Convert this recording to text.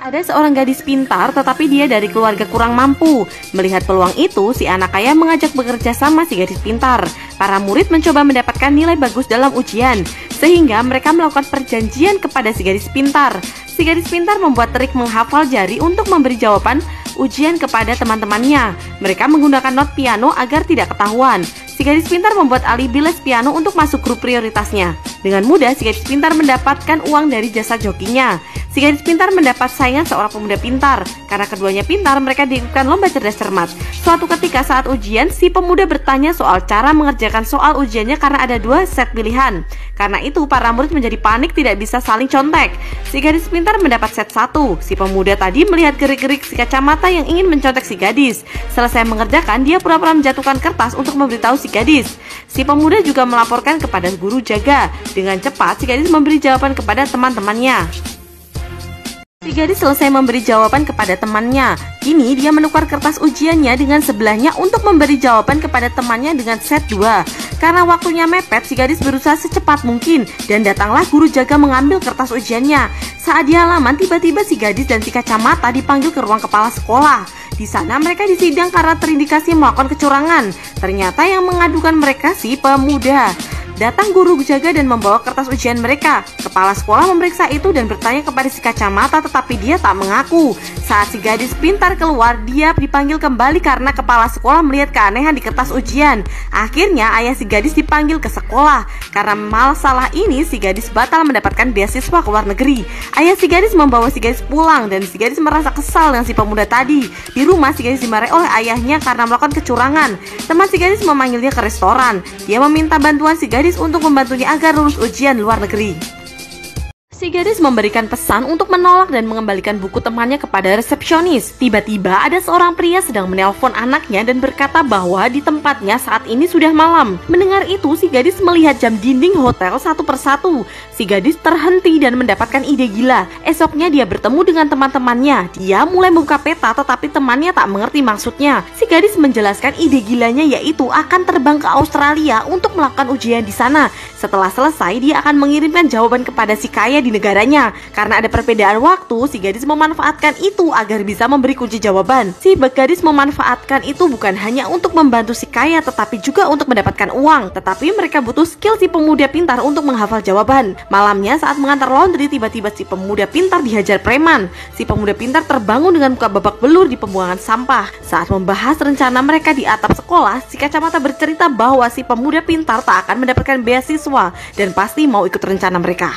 Ada seorang gadis pintar tetapi dia dari keluarga kurang mampu. Melihat peluang itu, si anak kaya mengajak bekerja sama si gadis pintar. Para murid mencoba mendapatkan nilai bagus dalam ujian, sehingga mereka melakukan perjanjian kepada si gadis pintar. Si gadis pintar membuat trik menghafal jari untuk memberi jawaban ujian kepada teman-temannya. Mereka menggunakan not piano agar tidak ketahuan. Si gadis pintar membuat alibi les piano untuk masuk grup prioritasnya. Dengan mudah, si gadis pintar mendapatkan uang dari jasa jokinya. Si gadis pintar mendapat saingan seorang pemuda pintar. Karena keduanya pintar, mereka diikutkan lomba cerdas cermat. Suatu ketika saat ujian, si pemuda bertanya soal cara mengerjakan soal ujiannya karena ada 2 set pilihan. Karena itu, para murid menjadi panik tidak bisa saling contek. Si gadis pintar mendapat set 1. Si pemuda tadi melihat gerik-gerik si kacamata yang ingin mencontek si gadis. Selesai mengerjakan, dia pura-pura menjatuhkan kertas untuk memberitahu si gadis. Si pemuda juga melaporkan kepada guru jaga. Dengan cepat, si gadis memberi jawaban kepada teman-temannya. Si gadis selesai memberi jawaban kepada temannya. Kini dia menukar kertas ujiannya dengan sebelahnya untuk memberi jawaban kepada temannya dengan set 2. Karena waktunya mepet, si gadis berusaha secepat mungkin dan datanglah guru jaga mengambil kertas ujiannya. Saat di halaman, tiba-tiba si gadis dan si kacamata dipanggil ke ruang kepala sekolah. Di sana mereka disidang karena terindikasi melakukan kecurangan. Ternyata yang mengadukan mereka si pemuda. Datang guru jaga dan membawa kertas ujian mereka. Kepala sekolah memeriksa itu dan bertanya kepada si kacamata, tetapi dia tak mengaku. Saat si gadis pintar keluar, dia dipanggil kembali karena kepala sekolah melihat keanehan di kertas ujian. Akhirnya ayah si gadis dipanggil ke sekolah. Karena masalah ini, si gadis batal mendapatkan beasiswa ke luar negeri. Ayah si gadis membawa si gadis pulang dan si gadis merasa kesal dengan si pemuda tadi. Di rumah, si gadis dimarahi oleh ayahnya karena melakukan kecurangan. Teman si gadis memanggilnya ke restoran. Dia meminta bantuan si gadis untuk membantunya agar lulus ujian luar negeri. Si gadis memberikan pesan untuk menolak dan mengembalikan buku temannya kepada resepsionis. Tiba-tiba ada seorang pria sedang menelpon anaknya dan berkata bahwa di tempatnya saat ini sudah malam. Mendengar itu, si gadis melihat jam dinding hotel satu persatu. Si gadis terhenti dan mendapatkan ide gila. Esoknya dia bertemu dengan teman-temannya. Dia mulai membuka peta tetapi temannya tak mengerti maksudnya. Si gadis menjelaskan ide gilanya yaitu akan terbang ke Australia untuk melakukan ujian di sana. Setelah selesai, dia akan mengirimkan jawaban kepada si kaya di negaranya. Karena ada perbedaan waktu, si gadis memanfaatkan itu agar bisa memberi kunci jawaban. Si gadis memanfaatkan itu bukan hanya untuk membantu si kaya tetapi juga untuk mendapatkan uang. Tetapi mereka butuh skill si pemuda pintar untuk menghafal jawaban. Malamnya saat mengantar laundry, tiba-tiba si pemuda pintar dihajar preman. Si pemuda pintar terbangun dengan muka babak belur di pembuangan sampah. Saat membahas rencana mereka di atap sekolah, si kacamata bercerita bahwa si pemuda pintar tak akan mendapatkan beasiswa dan pasti mau ikut rencana mereka.